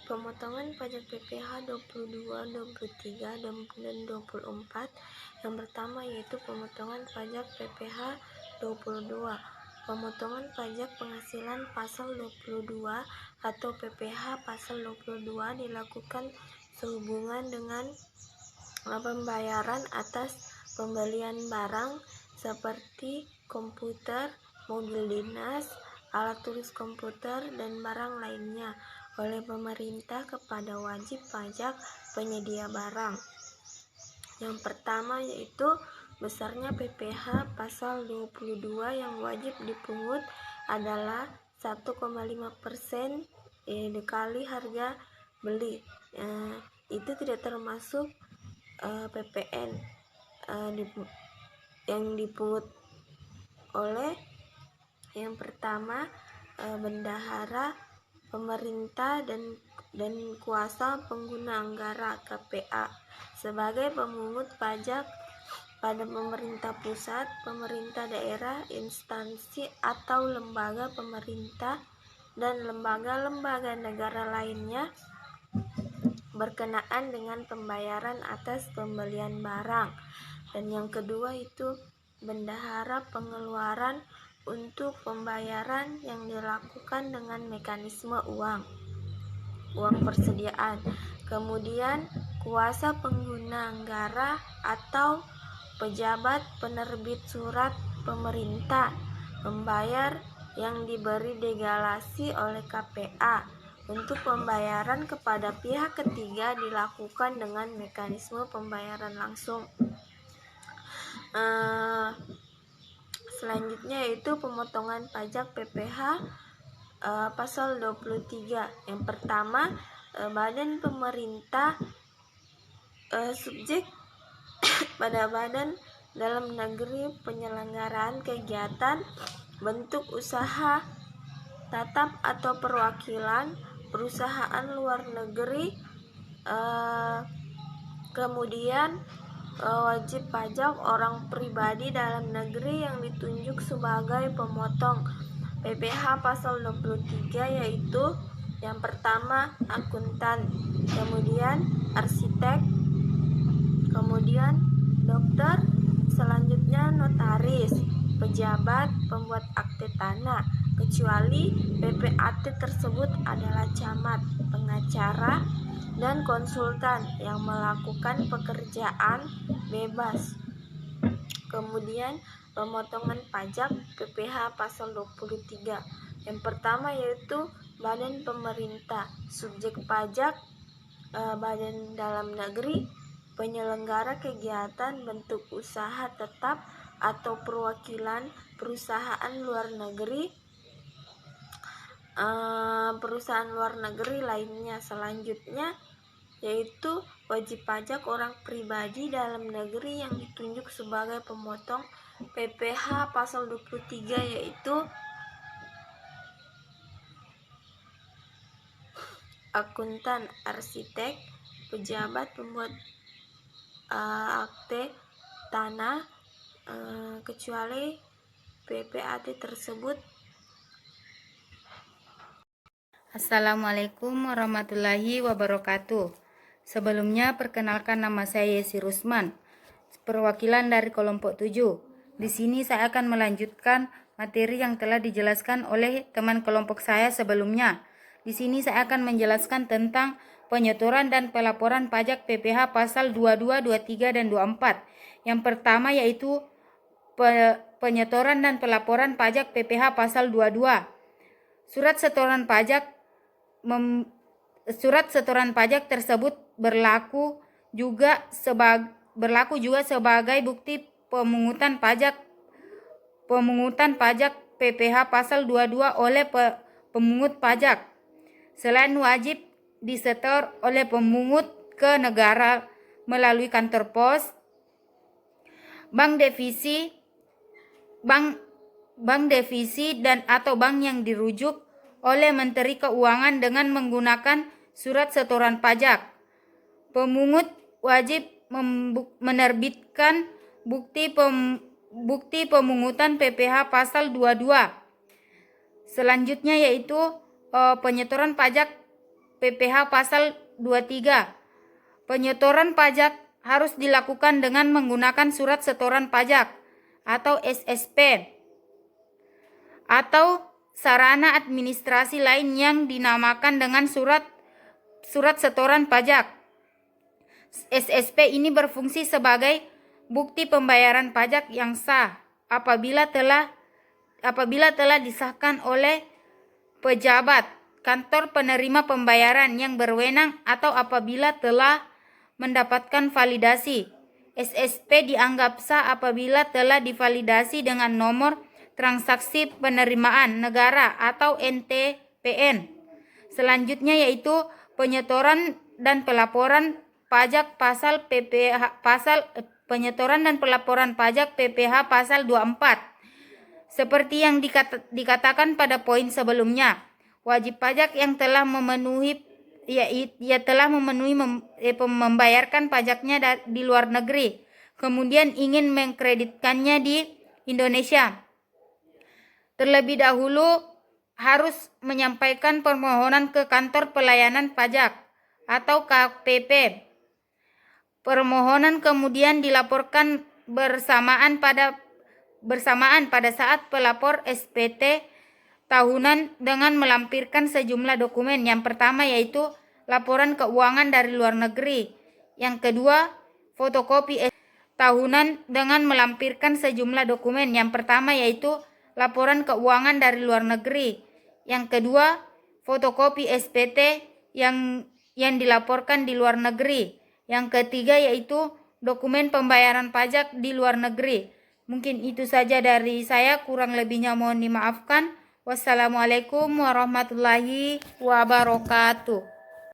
Pemotongan pajak PPh 22, 23, dan 24. Yang pertama yaitu pemotongan pajak PPh 22. Pemotongan pajak penghasilan pasal 22 atau PPh pasal 22 dilakukan sehubungan dengan pembayaran atas pembelian barang seperti komputer, mobil dinas, alat tulis komputer, dan barang lainnya oleh pemerintah kepada wajib pajak penyedia barang. Yang pertama yaitu besarnya PPh pasal 22 yang wajib dipungut adalah 1,5% dikali harga beli. Itu tidak termasuk PPN yang dipungut oleh yang pertama bendahara pemerintah dan kuasa pengguna anggaran KPA sebagai pemungut pajak pada pemerintah pusat, pemerintah daerah, instansi atau lembaga pemerintah dan lembaga-lembaga negara lainnya berkenaan dengan pembayaran atas pembelian barang. Dan yang kedua itu bendahara pengeluaran untuk pembayaran yang dilakukan dengan mekanisme uang persediaan. Kemudian kuasa pengguna anggaran atau pejabat penerbit surat pemerintah membayar yang diberi delegasi oleh KPA untuk pembayaran kepada pihak ketiga dilakukan dengan mekanisme pembayaran langsung. Selanjutnya yaitu pemotongan pajak PPh pasal 23. Yang pertama, badan pemerintah subjek pada badan dalam negeri penyelenggaraan kegiatan bentuk usaha tatap atau perwakilan perusahaan luar negeri. Kemudian wajib pajak orang pribadi dalam negeri yang ditunjuk sebagai pemotong PPh pasal 23 yaitu yang pertama akuntan, kemudian arsitek, kemudian dokter, selanjutnya notaris, pejabat pembuat akte tanah, kecuali PPAT tersebut adalah camat, pengacara, dan konsultan yang melakukan pekerjaan bebas. Kemudian pemotongan pajak PPh pasal 23. Yang pertama yaitu badan pemerintah, subjek pajak badan dalam negeri, penyelenggara kegiatan bentuk usaha tetap atau perwakilan perusahaan luar negeri, perusahaan luar negeri lainnya. Selanjutnya yaitu wajib pajak orang pribadi dalam negeri yang ditunjuk sebagai pemotong PPh pasal 23 yaitu akuntan, arsitek, pejabat pembuat akte tanah, kecuali PPAT tersebut. Assalamualaikum warahmatullahi wabarakatuh. Sebelumnya perkenalkan, nama saya Yesi Rusman, perwakilan dari kelompok 7. Di sini saya akan melanjutkan materi yang telah dijelaskan oleh teman kelompok saya sebelumnya. Di sini saya akan menjelaskan tentang penyetoran dan pelaporan pajak PPh pasal 22, 23, dan 24. Yang pertama yaitu penyetoran dan pelaporan pajak PPh pasal 22. Surat setoran pajak tersebut berlaku juga sebagai bukti pemungutan pajak PPh pasal 22 oleh pemungut pajak. Selain wajib disetor oleh pemungut ke negara melalui kantor pos, bank devisi dan atau bank yang dirujuk oleh Menteri Keuangan dengan menggunakan surat setoran pajak. Pemungut wajib menerbitkan bukti pemungutan PPh pasal 22. Selanjutnya yaitu penyetoran pajak PPh pasal 23. Penyetoran pajak harus dilakukan dengan menggunakan surat setoran pajak atau SSP atau sarana administrasi lain yang dinamakan dengan surat setoran pajak. SSP ini berfungsi sebagai bukti pembayaran pajak yang sah apabila telah disahkan oleh pejabat kantor penerima pembayaran yang berwenang atau apabila telah mendapatkan validasi. SSP dianggap sah apabila telah divalidasi dengan nomor transaksi penerimaan negara atau NTPN. Selanjutnya yaitu penyetoran dan pelaporan pajak pasal penyetoran dan pelaporan pajak PPh pasal 24. Seperti yang dikatakan pada poin sebelumnya, wajib pajak yang telah memenuhi membayarkan pajaknya di luar negeri, kemudian ingin mengkreditkannya di Indonesia, terlebih dahulu harus menyampaikan permohonan ke kantor pelayanan pajak atau KPP. Permohonan kemudian dilaporkan bersamaan pada saat pelapor SPT tahunan dengan melampirkan sejumlah dokumen. Yang pertama yaitu laporan keuangan dari luar negeri. Yang kedua, fotokopi tahunan dengan melampirkan sejumlah dokumen. Yang pertama yaitu laporan keuangan dari luar negeri. Yang kedua, fotokopi SPT yang dilaporkan di luar negeri. Yang ketiga yaitu dokumen pembayaran pajak di luar negeri. Mungkin itu saja dari saya, kurang lebihnya mohon dimaafkan. Wassalamualaikum warahmatullahi wabarakatuh.